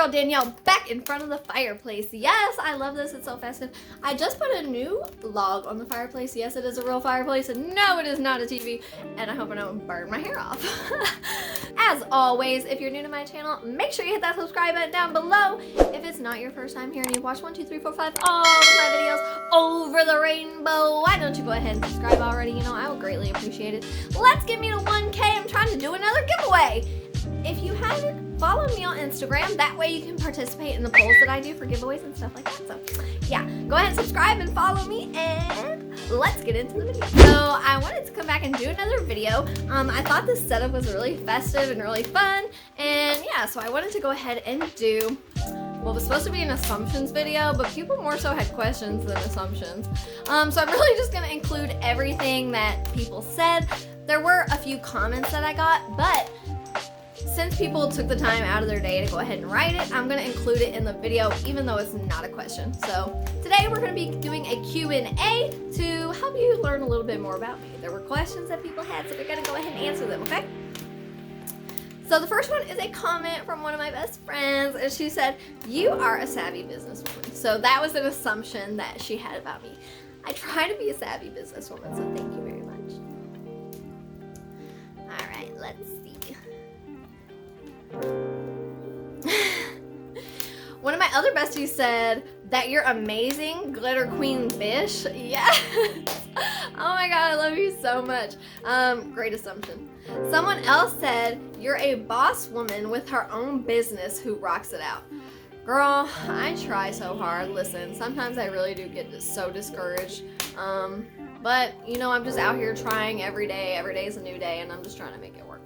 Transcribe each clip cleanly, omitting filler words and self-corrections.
girl Danielle back in front of the fireplace. Yes, I love this. It's so festive. I just put a new log on the fireplace. Yes, it is a real fireplace, and no, it is not a TV. And I hope I don't burn my hair off. As always, if you're new to my channel, make sure you hit that subscribe button down below. If it's not your first time here and you've watched 1, 2, 3, 4, 5 all of my videos over the rainbow, why don't you go ahead and subscribe already? You know, I would greatly appreciate it. Let's get me to 1K. I'm trying to do another giveaway. If you haven't, follow me on Instagram. That way you can participate in the polls that I do for giveaways and stuff like that. So yeah, go ahead and subscribe and follow me, and let's get into the video. So I wanted to come back and do another video. I thought this setup was really festive and really fun, and yeah, so I wanted to go ahead and do what was supposed to be an assumptions video, but people more so had questions than assumptions. So I'm really just gonna include everything that people said. There were a few comments that I got, but since people took the time out of their day to go ahead and write it, I'm going to include it in the video even though it's not a question. So today we're going to be doing a Q&A to help you learn a little bit more about me. There were questions that people had, so we're going to go ahead and answer them, okay? So the first one is a comment from one of my best friends, and she said, "You are a savvy businesswoman." So that was an assumption that she had about me. I try to be a savvy businesswoman, so thank you very much. All right, let's see. One of my other besties said that you're amazing, glitter queen bish. Yes. Oh my god, I love you so much. Great assumption. Someone else said you're a boss woman with her own business who rocks it out. Girl, I try so hard. Listen, sometimes I really do get so discouraged. But you know, I'm just out here trying every day. Every day is a new day, and I'm just trying to make it work.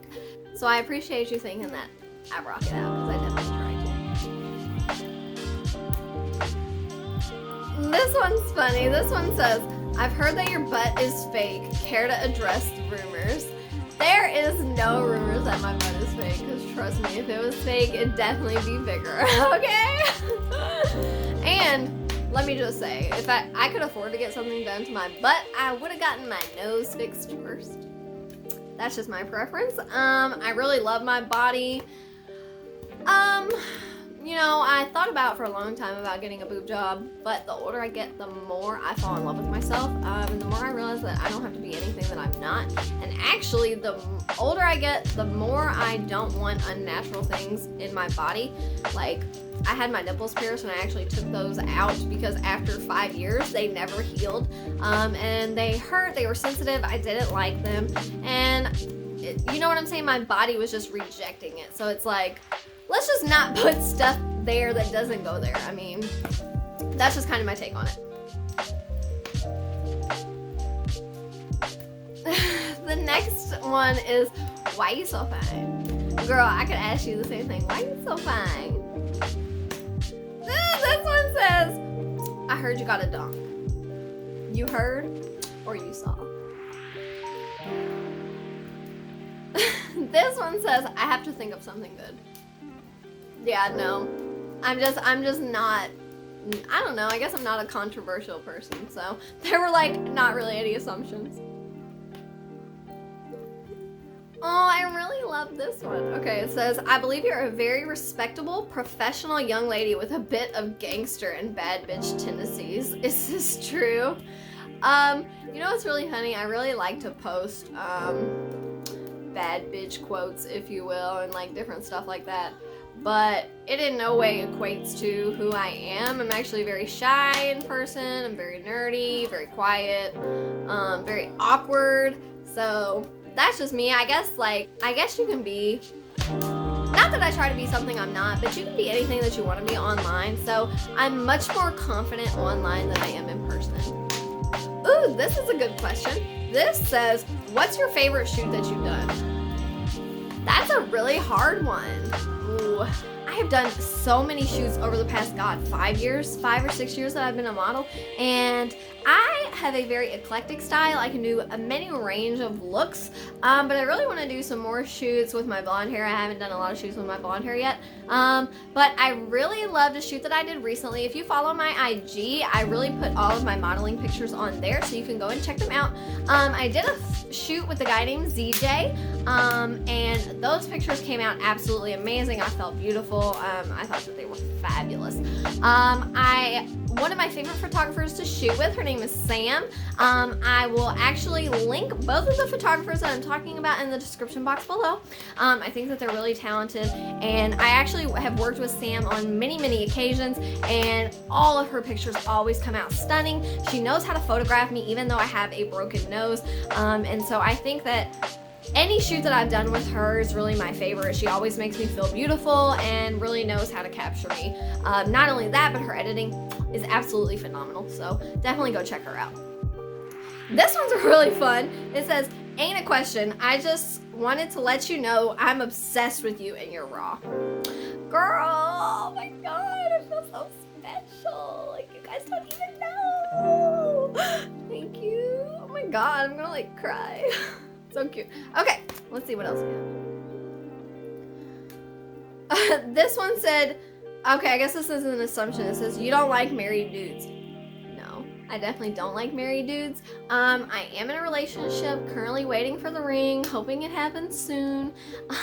So I appreciate you thinking that I rock it out, because I definitely try to. This one's funny. This one says, "I've heard that your butt is fake. Care to address the rumors?" There is no rumors that my butt is fake, because trust me, if it was fake, it'd definitely be bigger, okay? And let me just say, if I could afford to get something done to my butt, I would have gotten my nose fixed first. That's just my preference. I really love my body. You know, I thought about for a long time about getting a boob job, but the older I get, the more I fall in love with myself, and the more I realize that I don't have to be anything that I'm not. And actually, the older I get, the more I don't want unnatural things in my body. Like, I had my nipples pierced, and I actually took those out because after 5 years, they never healed, and they hurt, they were sensitive, I didn't like them, and you know what I'm saying? My body was just rejecting it. So it's like, let's just not put stuff there that doesn't go there. I mean, that's just kind of my take on it. The next one is, "Why you so fine?" Girl, I could ask you the same thing. Why you so fine? This one says, "I heard you got a donk." You heard or you saw? This one says, "I have to think of something good." Yeah, no. I'm just not, I don't know, I guess I'm not a controversial person, so there were like not really any assumptions. Oh, I really love this one. Okay, it says, "I believe you're a very respectable, professional young lady with a bit of gangster and bad bitch tendencies. Is this true?" You know what's really funny? I really like to post bad bitch quotes, if you will, and like different stuff like that. But it in no way equates to who I am. I'm actually very shy in person. I'm very nerdy, very quiet, very awkward. So that's just me. I guess you can be, not that I try to be something I'm not, but you can be anything that you want to be online. So I'm much more confident online than I am in person. Ooh, this is a good question. This says, "What's your favorite shoot that you've done?" That's a really hard one. Ooh, I have done so many shoots over the past, 5 or 6 years that I've been a model, and I have a very eclectic style. I can do a many range of looks, but I really want to do some more shoots with my blonde hair. I haven't done a lot of shoots with my blonde hair yet, but I really loved a shoot that I did recently. If you follow my IG, I really put all of my modeling pictures on there, so you can go and check them out. I did a shoot with a guy named ZJ, and those pictures came out absolutely amazing. I felt beautiful. I thought that they were fabulous. One of my favorite photographers to shoot with, her name is Sam. I will actually link both of the photographers that I'm talking about in the description box below. I think that they're really talented, and I actually have worked with Sam on many occasions, and all of her pictures always come out stunning. She knows how to photograph me even though I have a broken nose, and so I think that any shoot that I've done with her is really my favorite. She always makes me feel beautiful and really knows how to capture me. Not only that, but her editing is absolutely phenomenal, so definitely go check her out. This one's really fun. It says, ain't a question, I just wanted to let you know I'm obsessed with you and you're raw. Girl, oh my god, I feel so special. Like, you guys don't even know. Thank you. Oh my god, I'm gonna like cry. So cute. Okay, let's see what else we have. This one said, okay, I guess this is an assumption. It says, you don't like married dudes. No, I definitely don't like married dudes. I am in a relationship, currently waiting for the ring, hoping it happens soon.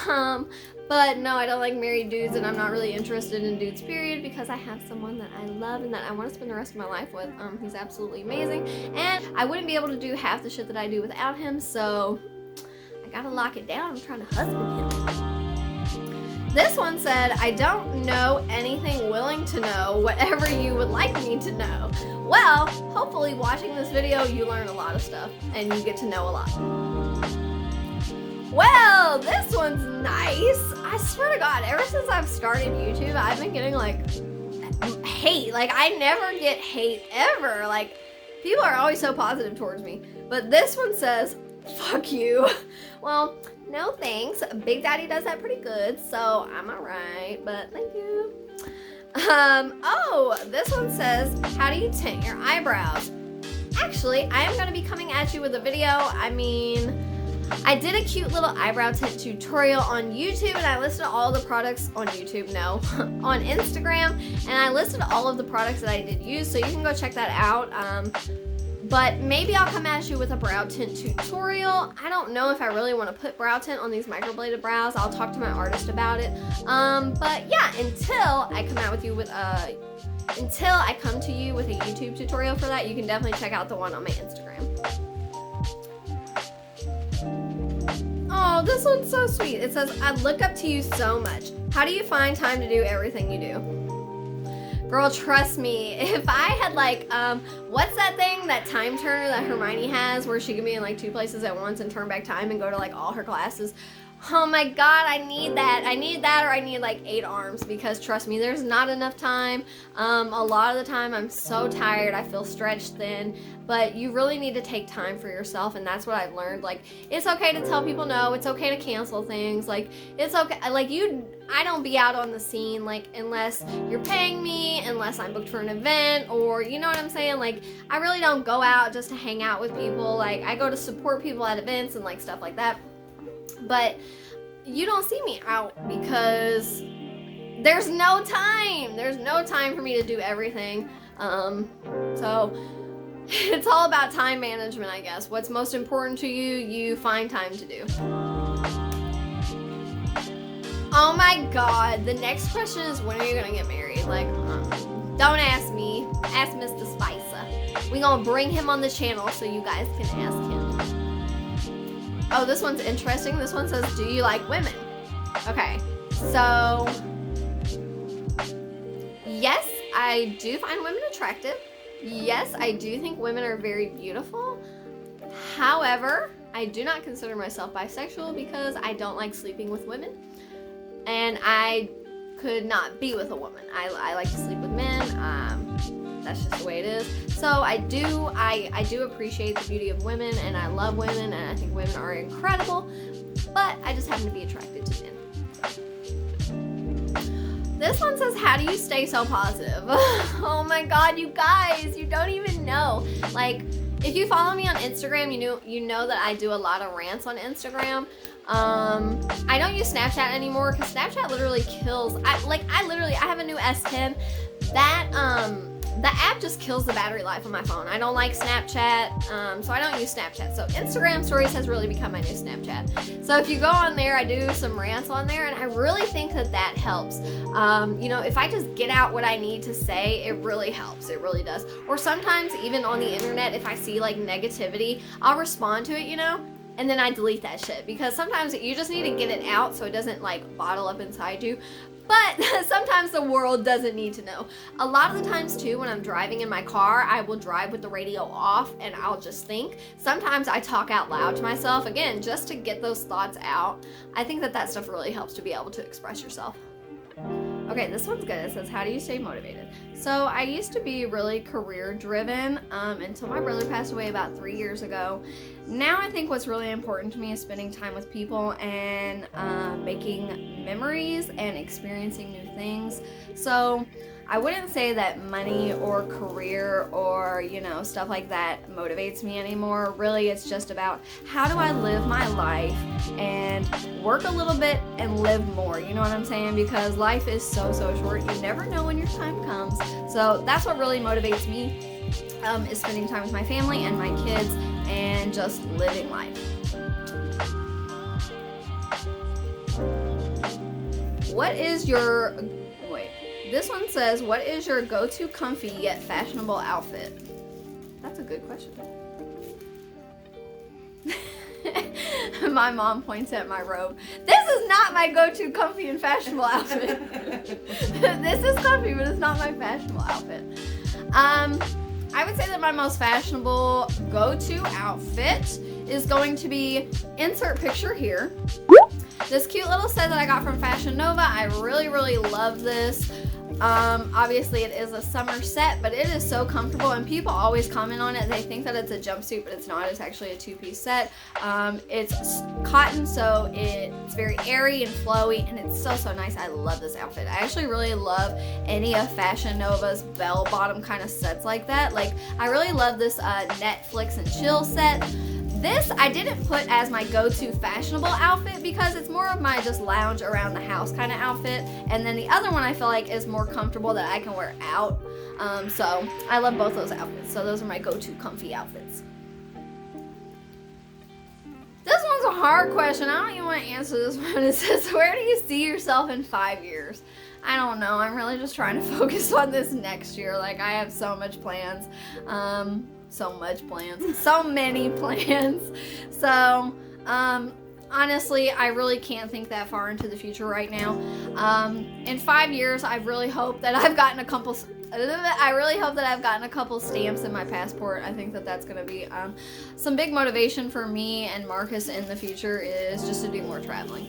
But no, I don't like married dudes, and I'm not really interested in dudes, period, because I have someone that I love and that I want to spend the rest of my life with. He's absolutely amazing, and I wouldn't be able to do half the shit that I do without him, so I gotta lock it down. I'm trying to husband him. This one said, I don't know anything, willing to know whatever you would like me to know. Well, hopefully watching this video, you learn a lot of stuff and you get to know a lot. Well, this one's nice. I swear to God, ever since I've started YouTube, I've been getting like hate. Like, I never get hate ever. Like, people are always so positive towards me. But this one says, fuck you. Well, no thanks. Big Daddy does that pretty good, so I'm alright, but thank you. Oh, this one says, how do you tint your eyebrows? Actually, I am going to be coming at you with a video. I mean, I did a cute little eyebrow tint tutorial on YouTube, and I listed all the products on YouTube, no, on Instagram, and I listed all of the products that I did use, so you can go check that out. But maybe I'll come at you with a brow tint tutorial. I don't know if I really want to put brow tint on these microbladed brows. I'll talk to my artist about it. But yeah, until I come to you with a YouTube tutorial for that, you can definitely check out the one on my Instagram. Oh, this one's so sweet. It says, I look up to you so much. How do you find time to do everything you do? Girl, trust me, if I had like, what's that thing, that time turner that Hermione has where she can be in like 2 places at once and turn back time and go to like all her classes? Oh my God, I need that. I need that, or I need like 8 arms, because trust me, there's not enough time. A lot of the time I'm so tired, I feel stretched thin, but you really need to take time for yourself, and that's what I've learned. Like, it's okay to tell people no, it's okay to cancel things, like, it's okay, like I don't be out on the scene, like, unless you're paying me, unless I'm booked for an event, or, you know what I'm saying, like, I really don't go out just to hang out with people. Like, I go to support people at events and like stuff like that. But you don't see me out because there's no time. There's no time for me to do everything. So it's all about time management, I guess. What's most important to you, you find time to do. Oh my God. The next question is, when are you gonna get married? Like, don't ask me. Ask Mr. Spicer. We gonna bring him on the channel so you guys can ask him. Oh, this one's interesting. This one says, do you like women? Okay, so yes, I do find women attractive. Yes, I do think women are very beautiful. However, I do not consider myself bisexual because I don't like sleeping with women. And I could not be with a woman. I like to sleep with men. That's just the way it is. So I do appreciate the beauty of women, and I love women, and I think women are incredible, but I just happen to be attracted to men. This one says, how do you stay so positive? Oh my God, you guys, you don't even know. Like, If you follow me on Instagram, you know that I do a lot of rants on Instagram. I don't use Snapchat anymore because Snapchat literally kills. I have a new S10. The app just kills the battery life on my phone. I don't like Snapchat, so I don't use Snapchat. So Instagram Stories has really become my new Snapchat. So if you go on there, I do some rants on there, and I really think that helps. If I just get out what I need to say, it really helps. It really does. Or sometimes even on the internet, if I see like negativity, I'll respond to it, and then I delete that shit, because sometimes you just need to get it out so it doesn't like bottle up inside you. But sometimes the world doesn't need to know. A lot of the times too, when I'm driving in my car, I will drive with the radio off and I'll just think. Sometimes I talk out loud to myself, again, just to get those thoughts out. I think that stuff really helps to be able to express yourself. Okay, this one's good. It says, how do you stay motivated? So I used to be really career driven until my brother passed away about 3 years ago. Now I think what's really important to me is spending time with people and making memories and experiencing new things. So I wouldn't say that money or career or, stuff like that motivates me anymore. Really, it's just about how do I live my life and work a little bit and live more. You know what I'm saying? Because life is so short. You never know when your time comes. So that's what really motivates me, is spending time with my family and my kids and just living life. This one says, what is your go-to comfy yet fashionable outfit? That's a good question. My mom points at my robe. This is not my go-to comfy and fashionable outfit. This is comfy, but it's not my fashionable outfit. I would say that my most fashionable go-to outfit is going to be, insert picture here, this cute little set that I got from Fashion Nova. I really love this. Obviously it is a summer set, but it is so comfortable, and people always comment on it. They think that it's a jumpsuit, but it's not. It's actually a two-piece set. It's cotton, so it's very airy and flowy, and it's so nice. I love this outfit. I actually really love any of Fashion Nova's bell-bottom kind of sets like that. Like, I really love this Netflix and chill set. This I didn't put as my go-to fashionable outfit because it's more of my just lounge around the house kind of outfit. And then the other one I feel like is more comfortable that I can wear out. So I love both those outfits. So those are my go-to comfy outfits. This one's a hard question. I don't even want to answer this one. It says, where do you see yourself in 5 years? I don't know. I'm really just trying to focus on this next year. Like, I have so much plans. So many plans. So, honestly, I really can't think that far into the future right now. In 5 years, I really hope that I've gotten a couple stamps in my passport. I think that that's going to be some big motivation for me and Marcus in the future, is just to do more traveling.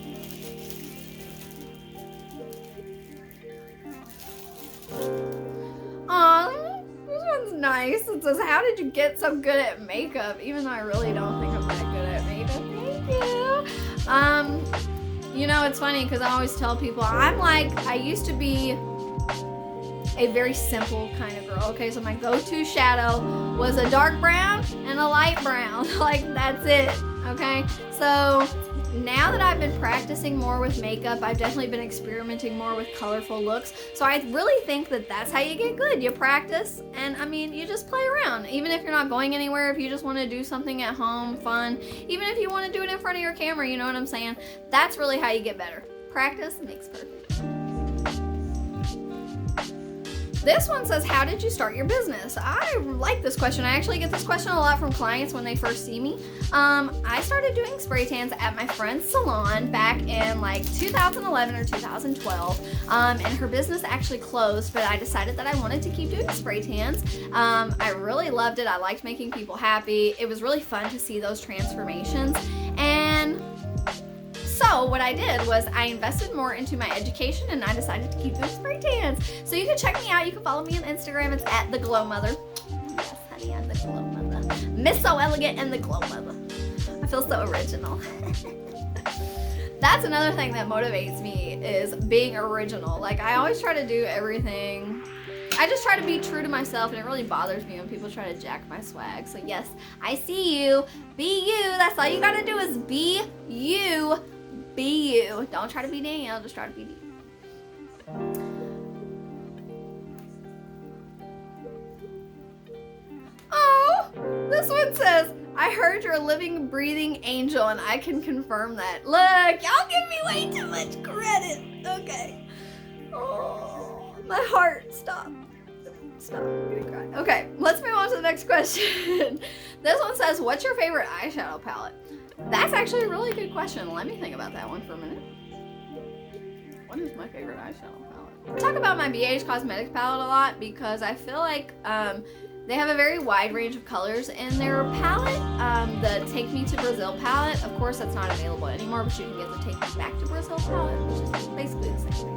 Aww, this one's nice. It says, how did you get so good at makeup? Even though I really don't think I'm that good at makeup. Thank you. It's funny because I always tell people I used to be a very simple kind of girl. Okay, so my go-to shadow was a dark brown and a light brown. Like, that's it. Okay, so now that I've been practicing more with makeup, I've definitely been experimenting more with colorful looks. So I really think that that's how you get good. You practice, and you just play around. Even if you're not going anywhere, if you just want to do something at home, fun, even if you want to do it in front of your camera, you know what I'm saying? That's really how you get better. Practice makes perfect. This one says, how did you start your business? I like this question. I actually get this question a lot from clients when they first see me. I started doing spray tans at my friend's salon back in like 2011 or 2012. And her business actually closed, but I decided that I wanted to keep doing spray tans. I really loved it. I liked making people happy. It was really fun to see those transformations. And so what I did was I invested more into my education, and I decided to keep doing spray tans. So you can check me out. You can follow me on Instagram. It's at The Glow Mother. Yes, honey, I'm The Glow Mother. Miss So Elegant and The Glow Mother. I feel so original. That's another thing that motivates me, is being original. Like, I always try to do everything I just try to be true to myself, and it really bothers me when people try to jack my swag. So yes, I see you. Be you. That's all you gotta do is be you. Be you. Don't try to be Danielle, just try to be you. Oh, this one says, I heard you're a living, breathing angel, and I can confirm that. Look, y'all give me way too much credit. Okay. Oh, my heart. Stop. Stop. I'm gonna cry. Okay, let's move on to the next question. This one says, what's your favorite eyeshadow palette? That's actually a really good question. Let me think about that one for a minute. What is my favorite eyeshadow palette? I talk about my BH Cosmetics palette a lot because I feel like they have a very wide range of colors in their palette. The Take Me to Brazil palette, of course, that's not available anymore, but you can get the Take Me Back to Brazil palette, which is basically the same thing.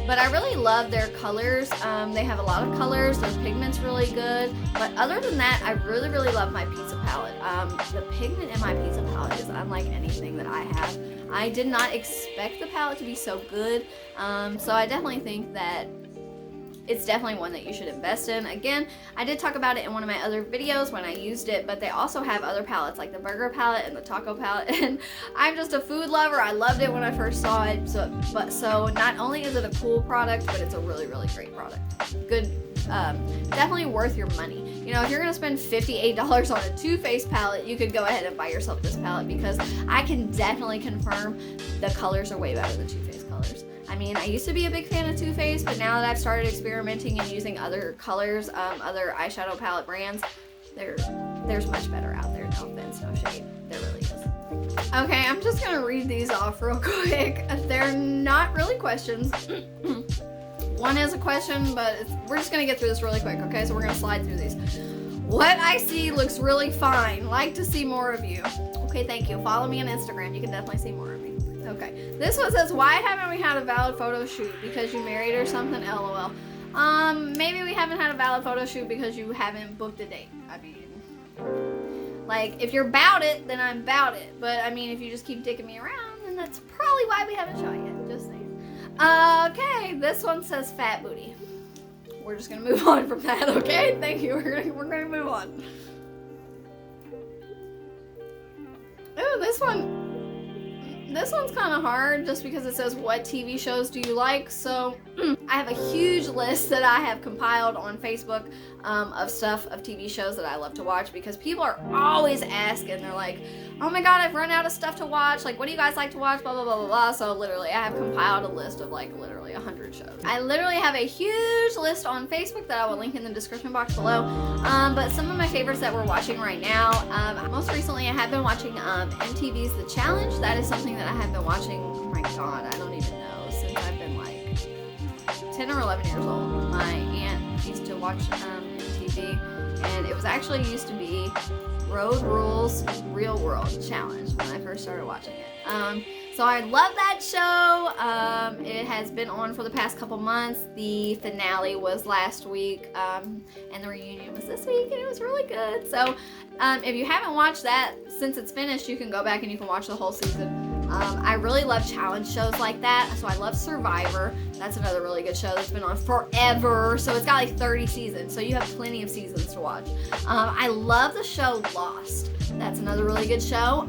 But I really love their colors. They have a lot of colors. Their pigment's really good. But other than that, I really, really love my pizza palette. The pigment in my pizza palette is unlike anything that I have. I did not expect the palette to be so good. So I definitely think that it's definitely one that you should invest in. Again, I did talk about it in one of my other videos when I used it, but they also have other palettes like the burger palette and the taco palette, and I'm just a food lover. I loved it when I first saw it, so not only is it a cool product, but it's a really, really great product. Good, definitely worth your money. You know, if you're gonna spend $58 on a Too Faced palette, you could go ahead and buy yourself this palette because I can definitely confirm the colors are way better than Too Faced colors. I mean, I used to be a big fan of Too Faced, but now that I've started experimenting and using other colors, other eyeshadow palette brands, there's much better out there. No offense, no shade. There really is. Okay, I'm just gonna read these off real quick. They're not really questions. One is a question, but we're just gonna get through this really quick, okay? So we're gonna slide through these. What I see looks really fine. Like to see more of you. Okay, thank you. Follow me on Instagram. You can definitely see more of me. Okay, this one says, why haven't we had a valid photo shoot? Because you married or something? LOL. Maybe we haven't had a valid photo shoot because you haven't booked a date. I mean, like, if you're about it, then I'm about it. But, I mean, if you just keep dicking me around, then that's probably why we haven't shot yet. Just saying. Okay, this one says fat booty. We're just gonna move on from that, okay? Thank you. We're gonna move on. Ooh, this one's kind of hard just because it says, what TV shows do you like? So I have a huge list that I have compiled on Facebook of TV shows that I love to watch because people are always asking. They're like, oh my god, I've run out of stuff to watch. Like, what do you guys like to watch? Blah, blah, blah, blah, blah. So literally, I have compiled a list of like literally 100 shows. I literally have a huge list on Facebook that I will link in the description box below. But some of my favorites that we're watching right now, most recently I have been watching MTV's The Challenge. That is something that I have been watching, oh my god, I don't even know, since I've been like 10 or 11 years old. My aunt used to watch MTV, and it was actually used to be Road Rules Real World Challenge when I first started watching it. So I love that show. It has been on for the past couple months. The finale was last week, and the reunion was this week, and it was really good. So if you haven't watched that, since it's finished, you can go back and you can watch the whole season. I really love challenge shows like that. So I love Survivor. That's another really good show that's been on forever. So it's got like 30 seasons. So you have plenty of seasons to watch. I love the show Lost. That's another really good show.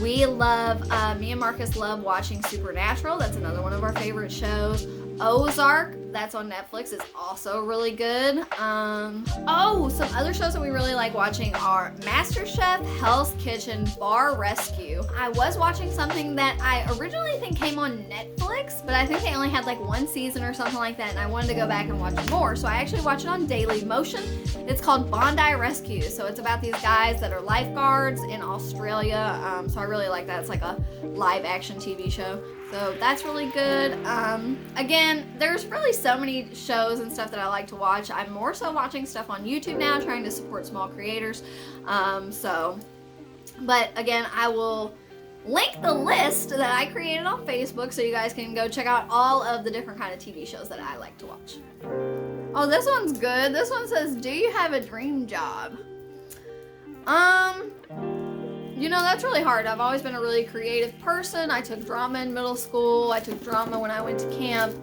We love, me and Marcus love watching Supernatural. That's another one of our favorite shows. Ozark, that's on Netflix, is also really good. Oh, some other shows that we really like watching are MasterChef, Hell's Kitchen, Bar Rescue. I was watching something that I originally think came on Netflix, but I think they only had like one season or something like that, and I wanted to go back and watch more, so I actually watched it on Daily Motion. It's called Bondi Rescue, so it's about these guys that are lifeguards in Australia, so I really like that. It's like a live action TV show. So that's really good. Again, there's really so many shows and stuff that I like to watch. I'm more so watching stuff on YouTube now, trying to support small creators. But again, I will link the list that I created on Facebook so you guys can go check out all of the different kind of TV shows that I like to watch. Oh, this one's good. This one says, do you have a dream job? You know, that's really hard. I've always been a really creative person. I took drama in middle school. I took drama when I went to camp.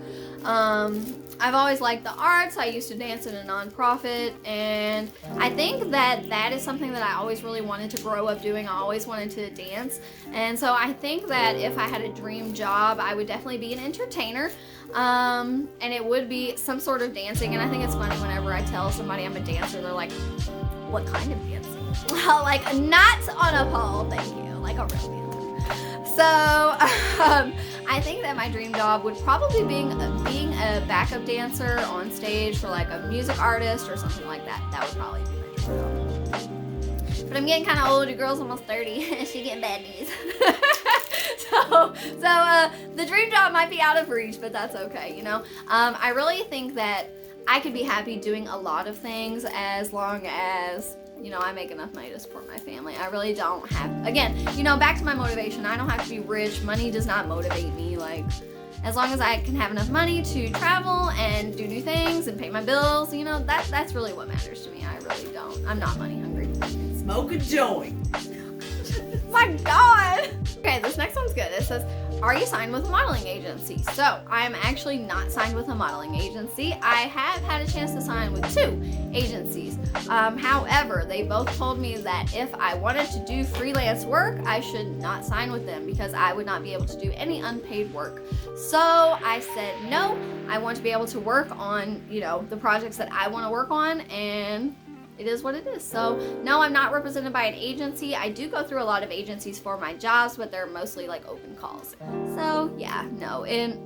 I've always liked the arts. I used to dance in a nonprofit, and I think that is something that I always really wanted to grow up doing. I always wanted to dance, and so I think that if I had a dream job, I would definitely be an entertainer, and it would be some sort of dancing. And I think it's funny whenever I tell somebody I'm a dancer, they're like, what kind of dancing? Like, not on a pole, thank you, like a real dancer. So I think that my dream job would probably being a backup dancer on stage for like a music artist or something like that. That would probably be my dream job. But I'm getting kind of old. Your girl's almost 30. She getting bad knees. so the dream job might be out of reach, but that's okay, you know. I really think that I could be happy doing a lot of things as long as, you know, I make enough money to support my family. I really don't have, again, you know, back to my motivation. I don't have to be rich. Money does not motivate me. Like, as long as I can have enough money to travel and do new things and pay my bills, you know, that's really what matters to me. I really don't. I'm not money hungry. Smoke a joint. My God. Okay, this next one's good. It says, are you signed with a modeling agency? So I'm actually not signed with a modeling agency. I have had a chance to sign with 2 agencies. However, they both told me that if I wanted to do freelance work, I should not sign with them because I would not be able to do any unpaid work. So I said, no, I want to be able to work on, you know, the projects that I want to work on, and it is what it is. So no, I'm not represented by an agency. I do go through a lot of agencies for my jobs, but they're mostly like open calls. So yeah, no. And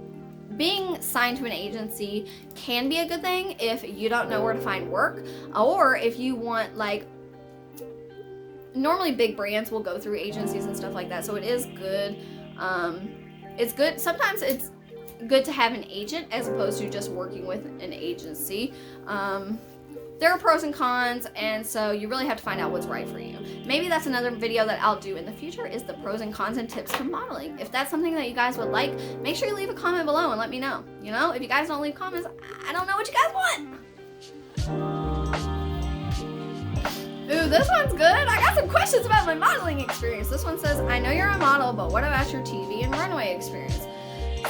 being signed to an agency can be a good thing if you don't know where to find work, or if you want, like, normally big brands will go through agencies and stuff like that. So it is good. It's good. Sometimes it's good to have an agent as opposed to just working with an agency. There are pros and cons, and so you really have to find out what's right for you. Maybe that's another video that I'll do in the future, is the pros and cons and tips to modeling. If that's something that you guys would like, make sure you leave a comment below and let me know. You know, if you guys don't leave comments, I don't know what you guys want. Ooh, this one's good. I got some questions about my modeling experience. This one says, I know you're a model, but what about your TV and runway experience?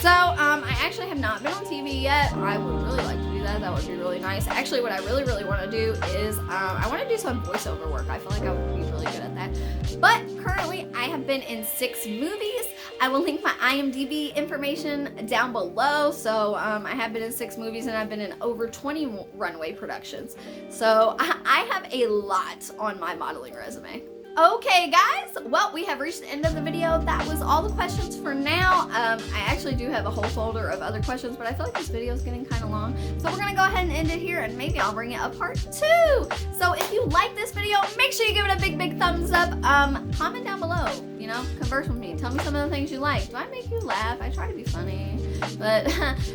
So, I actually have not been on TV yet. I would really like to do that. That would be really nice. Actually, what I really want to do is, I want to do some voiceover work. I feel like I would be really good at that. But currently, I have been in 6 movies. I will link my IMDB information down below. So, I have been in 6 movies, and I've been in over 20 runway productions. So, I have a lot on my modeling resume. Okay guys, well, we have reached the end of the video. That was all the questions for now. I actually do have a whole folder of other questions, but I feel like this video is getting kind of long. So we're gonna go ahead and end it here, and maybe I'll bring it a part 2. So if you like this video, make sure you give it a big thumbs up. Comment down below, you know, converse with me. Tell me some of the things you like. Do I make you laugh? I try to be funny, but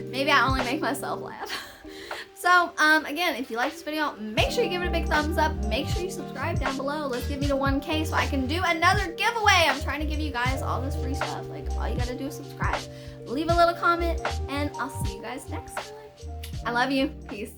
maybe I only make myself laugh. So, again, if you like this video, make sure you give it a big thumbs up. Make sure you subscribe down below. Let's get me to 1K so I can do another giveaway. I'm trying to give you guys all this free stuff. Like, all you gotta do is subscribe. Leave a little comment, and I'll see you guys next time. I love you. Peace.